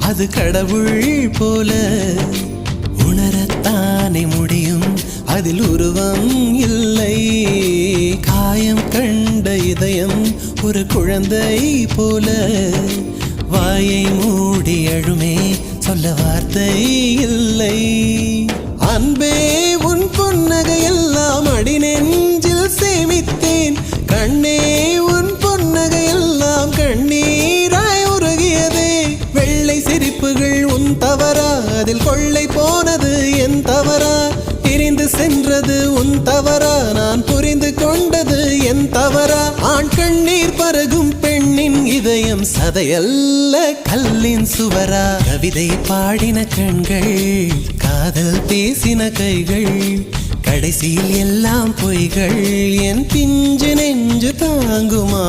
அது கடவுள் போல உணரத்தானே முடியும், அதில் உருவம் இல்லை. காயம் கண்ட இதயம் ஒரு குழந்தை போல வாயை மூடி அழுமே, சொல்ல வார்த்தை இல்லை. அன்பே உன் புன்னகையெல்லாம் அடி நெஞ்சில் சேமித்தேன், கண்ணே உன் புன்னகையெல்லாம் கண்ணீராய் உருகியதே. வெள்ளை சிரிப்புகள் உன் தவறா, அதில் கொள்ளை போனது என் தவறா? பிரிந்து சென்றது உன் தவறா, நான் புரிந்து கொண்டது என் தவறா? ஆண் கண்ணீர் பருகும் பெண்ணின் இதயம் சதையல்ல கல்லின் சுவரா? கவிதை பாடின கண்கள், காதல் பேசின கைகள், கடைசியில் எல்லாம் பொய்கள். என் பிஞ்சு நெஞ்சு தாங்குமா?